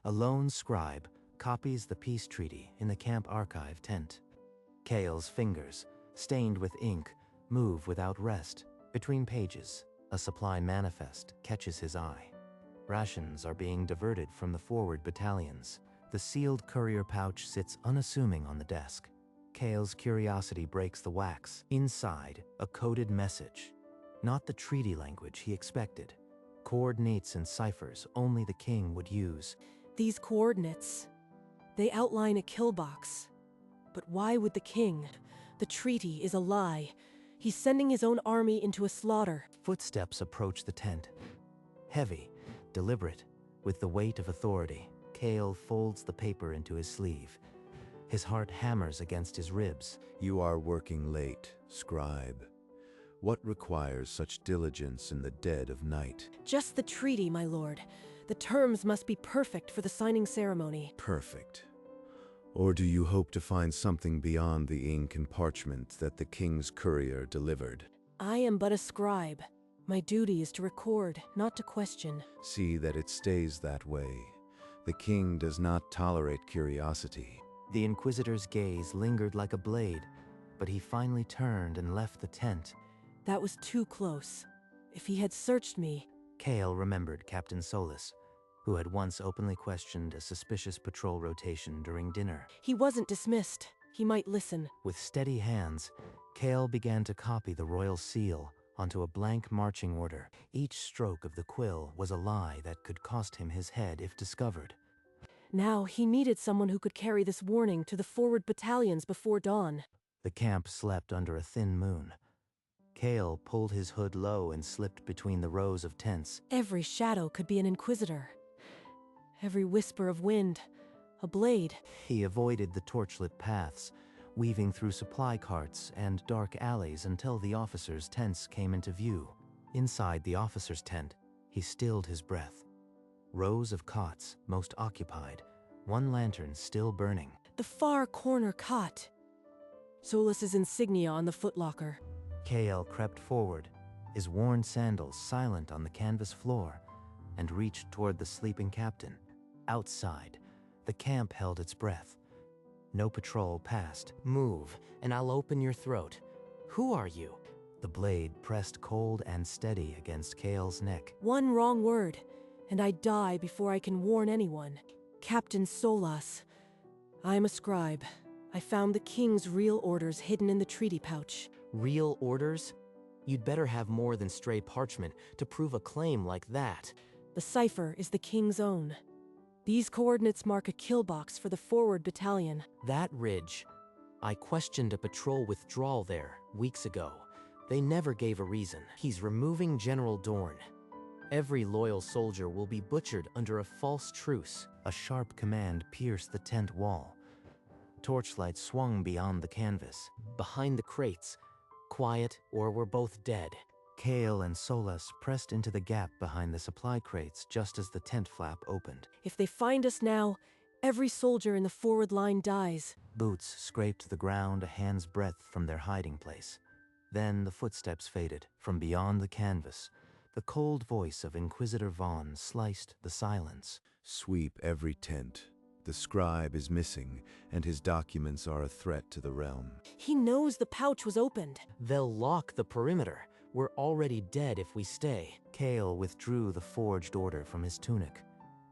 A lone scribe copies the peace treaty in the camp archive tent. Kale's fingers, stained with ink, move without rest. Between pages, a supply manifest catches his eye. Rations are being diverted from the forward battalions. The sealed courier pouch sits unassuming on the desk. Kale's curiosity breaks the wax. Inside, a coded message. Not the treaty language he expected. Coordinates and ciphers only the king would use. These coordinates, they outline a kill box. But why would the king? The treaty is a lie. He's sending his own army into a slaughter. Footsteps approach the tent. Heavy, deliberate, with the weight of authority. Kale folds the paper into his sleeve. His heart hammers against his ribs. You are working late, scribe. What requires such diligence in the dead of night? Just the treaty, my lord. The terms must be perfect for the signing ceremony. Perfect. Or do you hope to find something beyond the ink and parchment that the king's courier delivered? I am but a scribe. My duty is to record, not to question. See that it stays that way. The king does not tolerate curiosity. The Inquisitor's gaze lingered like a blade, but he finally turned and left the tent. That was too close. If he had searched me... Kale remembered Captain Solis, who had once openly questioned a suspicious patrol rotation during dinner. He wasn't dismissed. He might listen. With steady hands, Kale began to copy the royal seal onto a blank marching order. Each stroke of the quill was a lie that could cost him his head if discovered. Now he needed someone who could carry this warning to the forward battalions before dawn. The camp slept under a thin moon. Kale pulled his hood low and slipped between the rows of tents. Every shadow could be an inquisitor. Every whisper of wind, a blade. He avoided the torchlit paths, weaving through supply carts and dark alleys until the officers' tents came into view. Inside the officer's tent, he stilled his breath. Rows of cots, most occupied, one lantern still burning. The far corner cot. Solis's insignia on the footlocker. Kale crept forward, his worn sandals silent on the canvas floor, and reached toward the sleeping captain. Outside, the camp held its breath. No patrol passed. Move, and I'll open your throat. Who are you? The blade pressed cold and steady against Kale's neck. One wrong word, and I die before I can warn anyone. Captain Solas. I'm a scribe. I found the king's real orders hidden in the treaty pouch. Real orders? You'd better have more than stray parchment to prove a claim like that. The cipher is the king's own. These coordinates mark a kill box for the forward battalion. That ridge. I questioned a patrol withdrawal there weeks ago. They never gave a reason. He's removing General Dorn. Every loyal soldier will be butchered under a false truce. A sharp command pierced the tent wall. Torchlight swung beyond the canvas. Behind the crates. Quiet, or we're both dead. Kale and Solas pressed into the gap behind the supply crates just as the tent flap opened. If they find us now, every soldier in the forward line dies. Boots scraped the ground a hand's breadth from their hiding place. Then the footsteps faded. From beyond the canvas, the cold voice of Inquisitor Vaughn sliced the silence. Sweep every tent. The scribe is missing, and his documents are a threat to the realm. He knows the pouch was opened. They'll lock the perimeter. We're already dead if we stay. Kale withdrew the forged order from his tunic.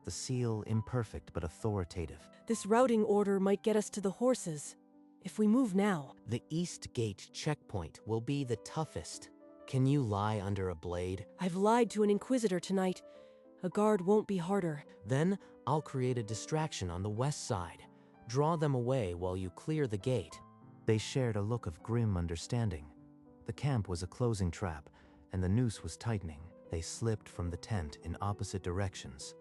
The seal imperfect but authoritative. This routing order might get us to the horses. If we move now. The East Gate checkpoint will be the toughest. Can you lie under a blade? I've lied to an inquisitor tonight. A guard won't be harder. Then I'll create a distraction on the west side. Draw them away while you clear the gate. They shared a look of grim understanding. The camp was a closing trap, and the noose was tightening. They slipped from the tent in opposite directions.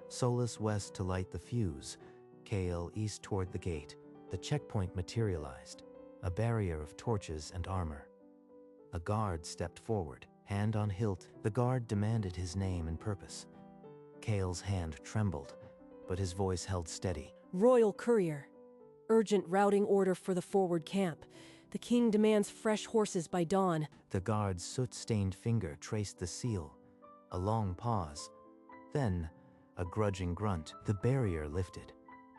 Solis west to light the fuse, Kale east toward the gate. The checkpoint materialized, a barrier of torches and armor. A guard stepped forward, hand on hilt. The guard demanded his name and purpose. Kale's hand trembled, but his voice held steady. Royal Courier. Urgent routing order for the forward camp. The king demands fresh horses by dawn. The guard's soot-stained finger traced the seal. A long pause. Then, a grudging grunt. The barrier lifted.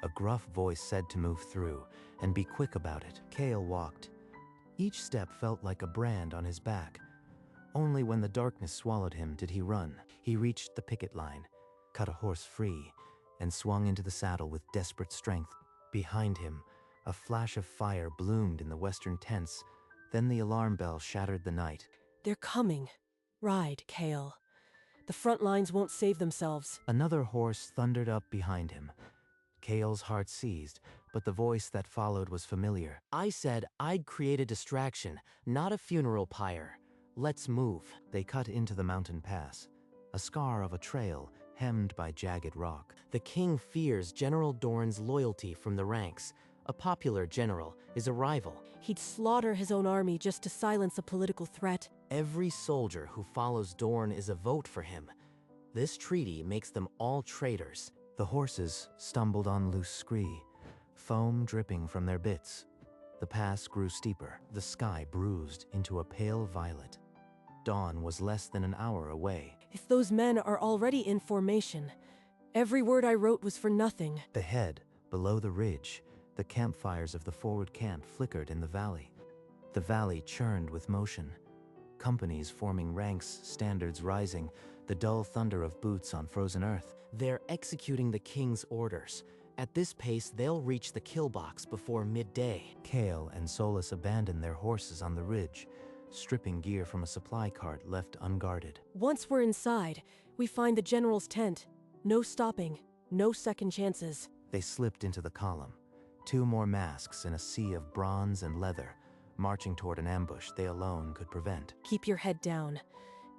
A gruff voice said to move through, and be quick about it. Kale walked. Each step felt like a brand on his back. Only when the darkness swallowed him did he run. He reached the picket line, cut a horse free, and swung into the saddle with desperate strength. Behind him, a flash of fire bloomed in the western tents. Then the alarm bell shattered the night. They're coming. Ride, Kale. The front lines won't save themselves. Another horse thundered up behind him. Kale's heart seized, but the voice that followed was familiar. I said I'd create a distraction, not a funeral pyre. Let's move. They cut into the mountain pass, a scar of a trail hemmed by jagged rock. The king fears General Dorn's loyalty from the ranks. A popular general is a rival. He'd slaughter his own army just to silence a political threat. Every soldier who follows Dorn is a vote for him. This treaty makes them all traitors. The horses stumbled on loose scree, foam dripping from their bits. The pass grew steeper, the sky bruised into a pale violet. Dawn was less than an hour away. If those men are already in formation, every word I wrote was for nothing. Ahead, below the ridge, the campfires of the forward camp flickered in the valley. The valley churned with motion. Companies forming ranks, standards rising, the dull thunder of boots on frozen earth. They're executing the king's orders. At this pace, they'll reach the kill box before midday. Kale and Solus abandoned their horses on the ridge, stripping gear from a supply cart left unguarded. Once we're inside, we find the general's tent. No stopping, no second chances. They slipped into the column. 2 more masks in a sea of bronze and leather, marching toward an ambush they alone could prevent. Keep your head down.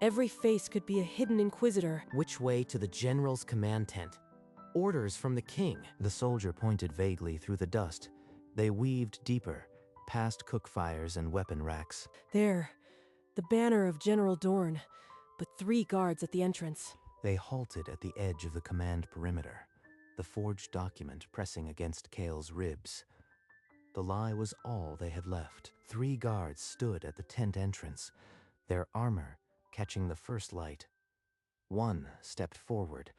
Every face could be a hidden inquisitor. Which way to the general's command tent? Orders from the king. The soldier pointed vaguely through the dust. They weaved deeper, past cook fires and weapon racks. There, the banner of General Dorn, but 3 guards at the entrance. They halted at the edge of the command perimeter, the forged document pressing against Kale's ribs. The lie was all they had left. 3 guards stood at the tent entrance, their armor catching the first light. One stepped forward,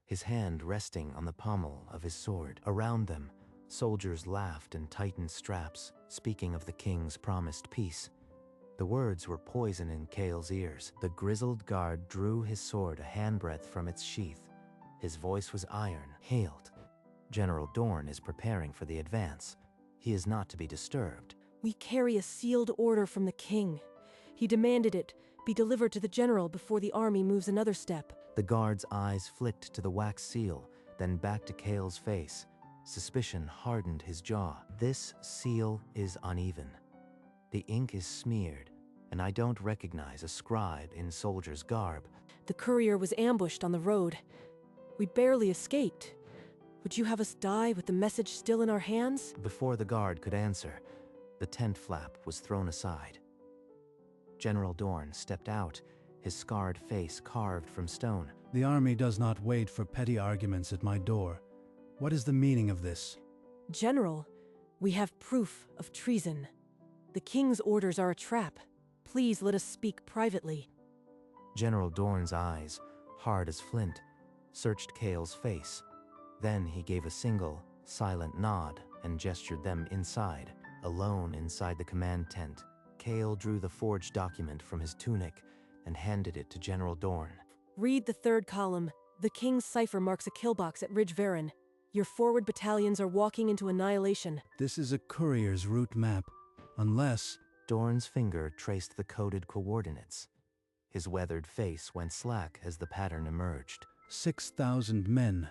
his hand resting on the pommel of his sword. Around them, soldiers laughed and tightened straps, speaking of the king's promised peace. The words were poison in Kale's ears. The grizzled guard drew his sword a handbreadth from its sheath. His voice was iron, hailed. General Dorn is preparing for the advance. He is not to be disturbed. We carry a sealed order from the king. He demanded it be delivered to the general before the army moves another step. The guard's eyes flicked to the wax seal, then back to Kale's face. Suspicion hardened his jaw. This seal is uneven. The ink is smeared, and I don't recognize a scribe in soldier's garb. The courier was ambushed on the road. We barely escaped. Would you have us die with the message still in our hands? Before the guard could answer, the tent flap was thrown aside. General Dorn stepped out, his scarred face carved from stone. The army does not wait for petty arguments at my door. What is the meaning of this? General, we have proof of treason. The king's orders are a trap. Please let us speak privately. General Dorn's eyes, hard as flint, searched Kale's face. Then he gave a single, silent nod and gestured them inside. Alone inside the command tent, Kale drew the forged document from his tunic and handed it to General Dorn. Read the 3rd column. The king's cipher marks a kill box at Ridge Veron. Your forward battalions are walking into annihilation. This is a courier's route map, unless... Dorn's finger traced the coded coordinates. His weathered face went slack as the pattern emerged. 6,000 men.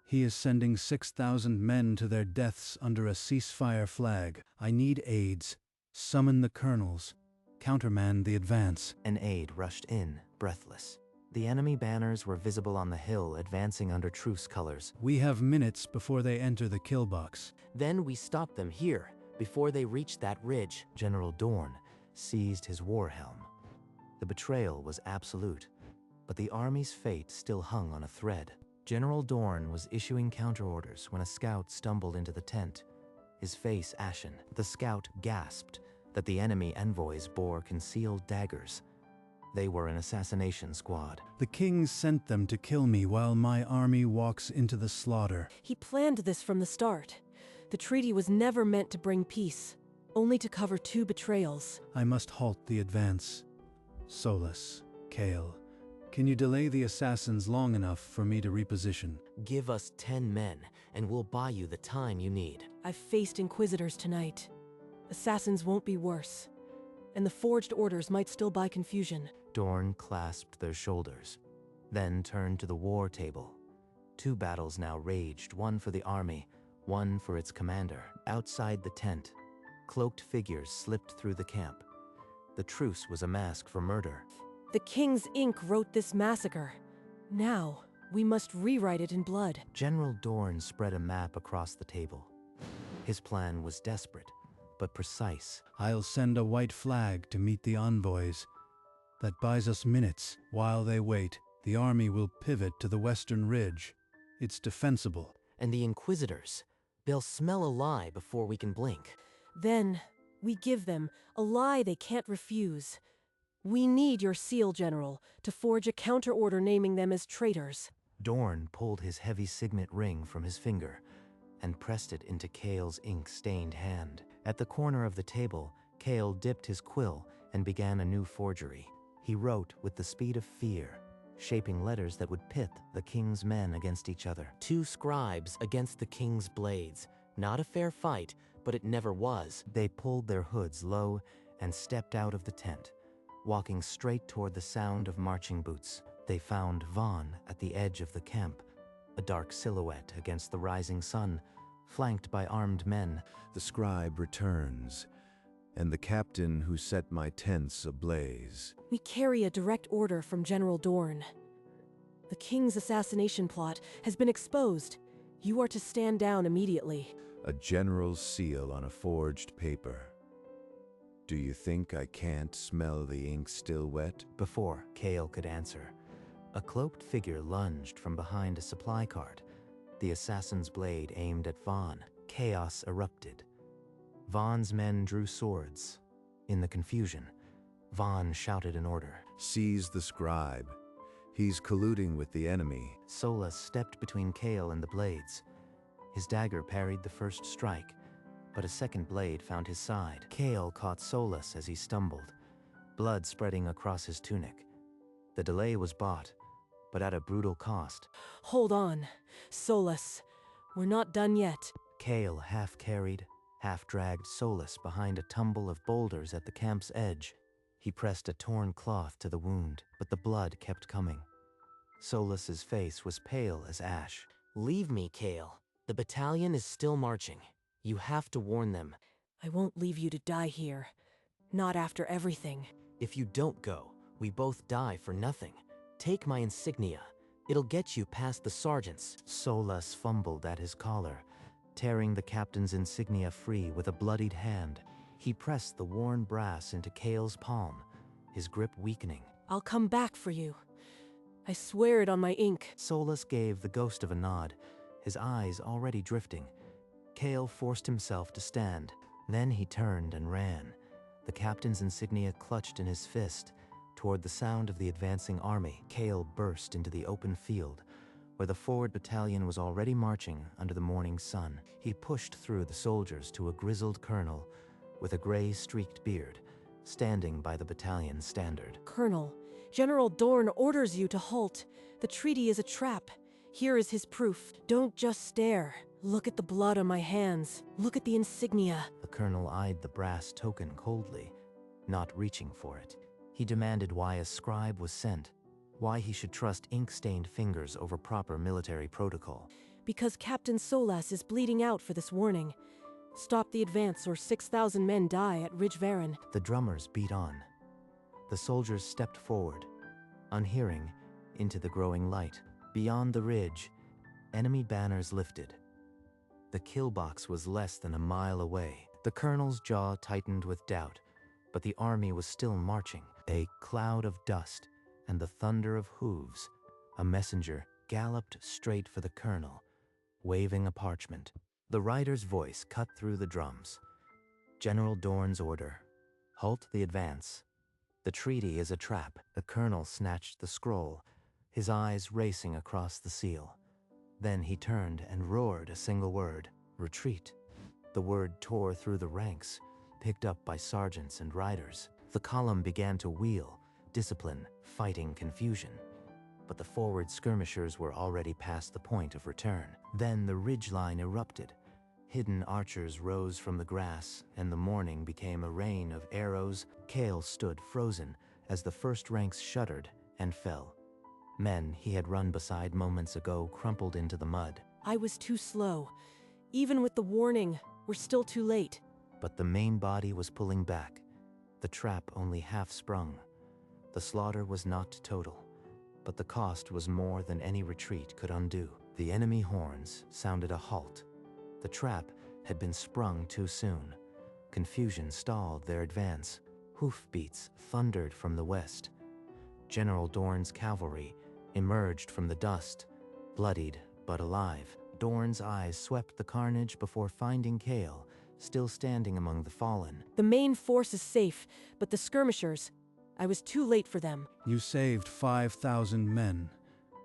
He is sending 6,000 men to their deaths under a ceasefire flag. I need aides. Summon the colonels. Countermand the advance. An aide rushed in, breathless. The enemy banners were visible on the hill, advancing under truce colors. We have minutes before they enter the kill box. Then we stop them here, before they reach that ridge. General Dorn seized his war helm. The betrayal was absolute, but the army's fate still hung on a thread. General Dorn was issuing counterorders when a scout stumbled into the tent, his face ashen. The scout gasped that the enemy envoys bore concealed daggers. They were an assassination squad. The king sent them to kill me while my army walks into the slaughter. He planned this from the start. The treaty was never meant to bring peace, only to cover 2 betrayals. I must halt the advance. Solus, Kale, can you delay the assassins long enough for me to reposition? Give us 10 men, and we'll buy you the time you need. I've faced inquisitors tonight. Assassins won't be worse, and the forged orders might still buy confusion. Dorn clasped their shoulders, then turned to the war table. 2 battles now raged, one for the army, one for its commander. Outside the tent, cloaked figures slipped through the camp. The truce was a mask for murder. The King's ink wrote this massacre. Now, we must rewrite it in blood. General Dorn spread a map across the table. His plan was desperate, but precise. I'll send a white flag to meet the envoys. That buys us minutes. While they wait, the army will pivot to the western ridge. It's defensible. And the Inquisitors, they'll smell a lie before we can blink. Then, we give them a lie they can't refuse. We need your seal, General, to forge a counter-order naming them as traitors. Dorn pulled his heavy signet ring from his finger and pressed it into Kale's ink-stained hand. At the corner of the table, Kale dipped his quill and began a new forgery. He wrote with the speed of fear, shaping letters that would pit the king's men against each other. 2 scribes against the king's blades. Not a fair fight, but it never was. They pulled their hoods low and stepped out of the tent, walking straight toward the sound of marching boots. They found Vaughn at the edge of the camp, a dark silhouette against the rising sun, flanked by armed men. The scribe returns, and the captain who set my tents ablaze. We carry a direct order from General Dorn. The King's assassination plot has been exposed. You are to stand down immediately. A general's seal on a forged paper. Do you think I can't smell the ink still wet? Before Kale could answer, a cloaked figure lunged from behind a supply cart, the assassin's blade aimed at Vaughn. Chaos erupted. Vaughn's men drew swords. In the confusion, Vaughn shouted an order. Seize the scribe. He's colluding with the enemy. Solus stepped between Kale and the blades. His dagger parried the first strike, but a second blade found his side. Kale caught Solus as he stumbled, blood spreading across his tunic. The delay was bought, but at a brutal cost. Hold on, Solus. We're not done yet. Kale half-carried, half-dragged Solus behind a tumble of boulders at the camp's edge. He pressed a torn cloth to the wound, but the blood kept coming. Solus's face was pale as ash. Leave me, Kale. The battalion is still marching. You have to warn them. I won't leave you to die here. Not after everything. If you don't go, we both die for nothing. Take my insignia. It'll get you past the sergeants. Solus fumbled at his collar, tearing the captain's insignia free with a bloodied hand. He pressed the worn brass into Kale's palm, his grip weakening. I'll come back for you. I swear it on my ink. Solus gave the ghost of a nod, his eyes already drifting. Kale forced himself to stand. Then he turned and ran, the captain's insignia clutched in his fist. Toward the sound of the advancing army, Kale burst into the open field, where the forward battalion was already marching under the morning sun. He pushed through the soldiers to a grizzled colonel with a gray-streaked beard, standing by the battalion standard. Colonel, General Dorn orders you to halt. The treaty is a trap. Here is his proof. Don't just stare. Look at the blood on my hands. Look at the insignia. The colonel eyed the brass token coldly, not reaching for it. He demanded why a scribe was sent, why he should trust ink-stained fingers over proper military protocol. Because Captain Solas is bleeding out for this warning. Stop the advance or 6,000 men die at Ridge Varan. The drummers beat on. The soldiers stepped forward, unhearing, into the growing light. Beyond the ridge, enemy banners lifted. The kill box was less than a mile away. The colonel's jaw tightened with doubt, but the army was still marching. A cloud of dust and the thunder of hooves. A messenger galloped straight for the colonel, waving a parchment. The rider's voice cut through the drums. General Dorn's order: halt the advance. The treaty is a trap. The colonel snatched the scroll, his eyes racing across the seal. Then he turned and roared a single word: retreat. The word tore through the ranks, picked up by sergeants and riders. The column began to wheel, discipline, fighting confusion. But the forward skirmishers were already past the point of return. Then the ridgeline erupted. Hidden archers rose from the grass, and the morning became a rain of arrows. Kale stood frozen as the first ranks shuddered and fell. Men he had run beside moments ago crumpled into the mud. I was too slow. Even with the warning, we're still too late. But the main body was pulling back, the trap only half sprung. The slaughter was not total, but the cost was more than any retreat could undo. The enemy horns sounded a halt. The trap had been sprung too soon. Confusion stalled their advance. Hoofbeats thundered from the west. General Dorn's cavalry emerged from the dust, bloodied but alive. Dorn's eyes swept the carnage before finding Kale, still standing among the fallen. The main force is safe, but the skirmishers, I was too late for them. You saved 5,000 men.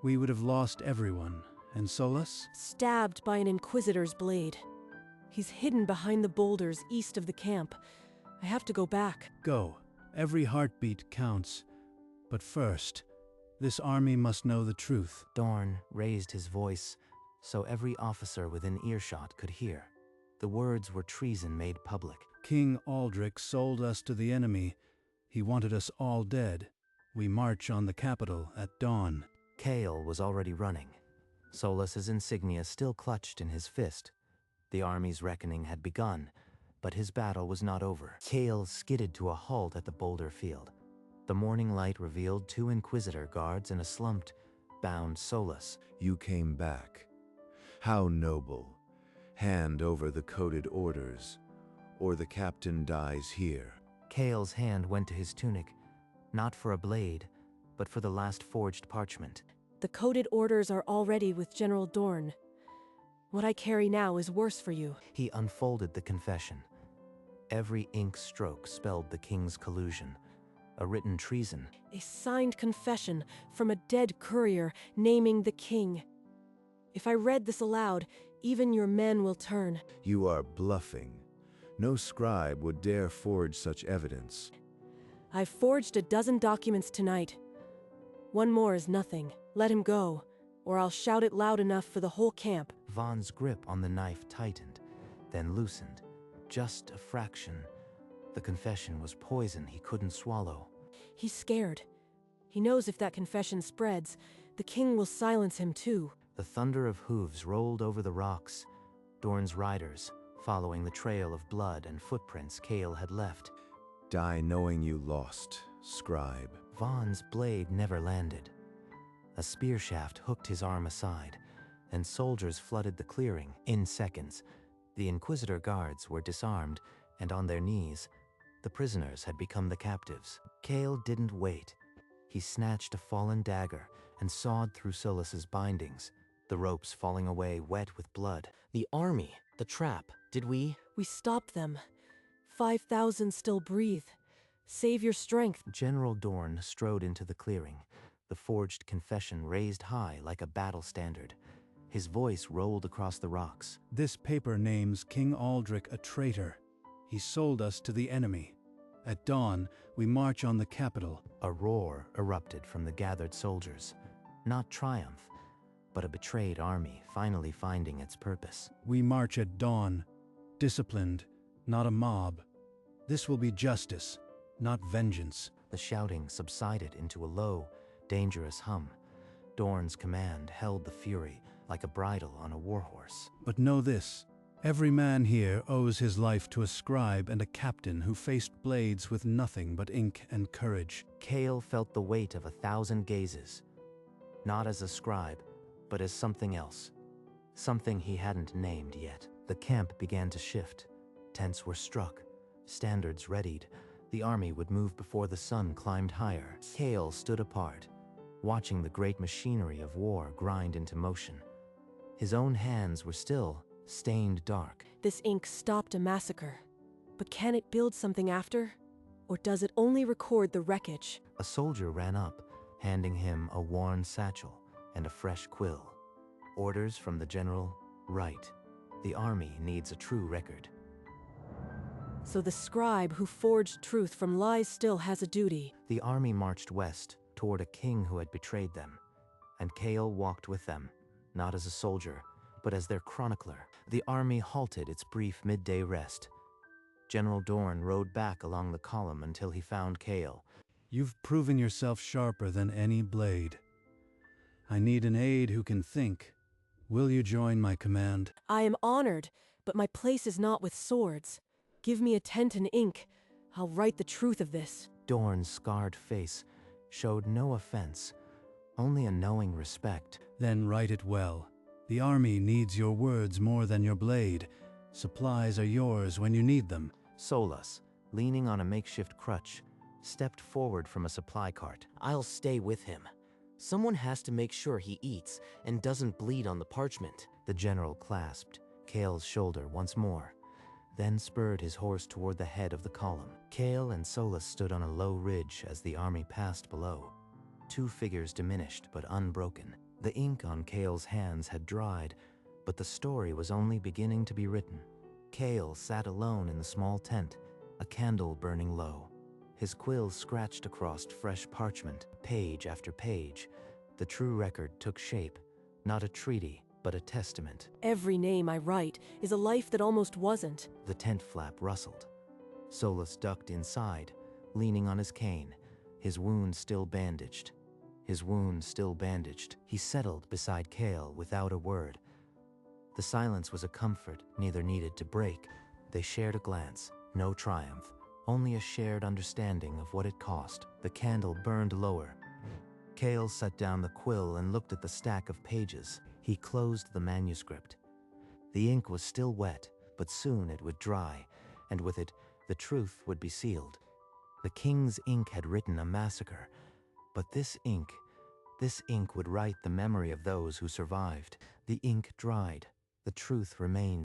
We would have lost everyone. And Solus? Stabbed by an inquisitor's blade. He's hidden behind the boulders east of the camp. I have to go back. Go. Every heartbeat counts. But first, this army must know the truth. Dorn raised his voice so every officer within earshot could hear. The words were treason made public. King Aldrich sold us to the enemy. He wanted us all dead. We march on the capital at dawn. Kale was already running, Solus's insignia still clutched in his fist. The army's reckoning had begun, but his battle was not over. Kale skidded to a halt at the boulder field. The morning light revealed 2 Inquisitor guards and a slumped, bound Solus. You came back. How noble. Hand over the coded orders, or the captain dies here. Kale's hand went to his tunic, not for a blade, but for the last forged parchment. The coded orders are already with General Dorn. What I carry now is worse for you. He unfolded the confession. Every ink stroke spelled the king's collusion, a written treason. A signed confession from a dead courier naming the king. If I read this aloud, even your men will turn. You are bluffing. No scribe would dare forge such evidence. I've forged a dozen documents tonight. One more is nothing. Let him go, or I'll shout it loud enough for the whole camp. Vaughn's grip on the knife tightened, then loosened. Just a fraction. The confession was poison he couldn't swallow. He's scared. He knows if that confession spreads, the king will silence him too. The thunder of hooves rolled over the rocks. Dorn's riders, following the trail of blood and footprints Kale had left. Die knowing you lost, scribe. Vaughn's blade never landed. A spear shaft hooked his arm aside, and soldiers flooded the clearing. In seconds, the Inquisitor guards were disarmed and on their knees. The prisoners had become the captives. Kale didn't wait. He snatched a fallen dagger and sawed through Solus's bindings, the ropes falling away wet with blood. The army, the trap, did we? We stopped them. 5,000 still breathe. Save your strength. General Dorn strode into the clearing, the forged confession raised high like a battle standard. His voice rolled across the rocks. This paper names King Aldrich a traitor. He sold us to the enemy. At dawn, we march on the capital. A roar erupted from the gathered soldiers. Not triumph, but a betrayed army finally finding its purpose. We march at dawn, disciplined, not a mob. This will be justice, not vengeance. The shouting subsided into a low, dangerous hum. Dorn's command held the fury like a bridle on a warhorse. But know this, every man here owes his life to a scribe and a captain who faced blades with nothing but ink and courage. Kale felt the weight of 1,000 gazes, not as a scribe, but as something else. Something he hadn't named yet. The camp began to shift. Tents were struck, standards readied. The army would move before the sun climbed higher. Kale stood apart, watching the great machinery of war grind into motion. His own hands were still stained dark. This ink stopped a massacre. But can it build something after? Or does it only record the wreckage? A soldier ran up, handing him a worn satchel and a fresh quill. Orders from the general, right. The army needs a true record. So the scribe who forged truth from lies still has a duty. The army marched west toward a king who had betrayed them, and Kale walked with them, not as a soldier, but as their chronicler. The army halted its brief midday rest. General Dorn rode back along the column until he found Kale. You've proven yourself sharper than any blade. I need an aide who can think. Will you join my command? I am honored, but my place is not with swords. Give me a tent and ink. I'll write the truth of this. Dorn's scarred face showed no offense, only a knowing respect. Then write it well. The army needs your words more than your blade. Supplies are yours when you need them. Solas, leaning on a makeshift crutch, stepped forward from a supply cart. I'll stay with him. Someone has to make sure he eats and doesn't bleed on the parchment. The general clasped Kale's shoulder once more, then spurred his horse toward the head of the column. Kale and Solas stood on a low ridge as the army passed below. Two figures diminished but unbroken. The ink on Kale's hands had dried, but the story was only beginning to be written. Kale sat alone in the small tent, a candle burning low. His quill scratched across fresh parchment, page after page. The true record took shape, not a treaty, but a testament. Every name I write is a life that almost wasn't. The tent flap rustled. Solas ducked inside, leaning on his cane, his wound still bandaged. He settled beside Kale without a word. The silence was a comfort neither needed to break. They shared a glance, no triumph, only a shared understanding of what it cost. The candle burned lower. Kale set down the quill and looked at the stack of pages. He closed the manuscript. The ink was still wet, but soon it would dry, and with it, the truth would be sealed. The king's ink had written a massacre, but this ink would write the memory of those who survived. The ink dried. The truth remained.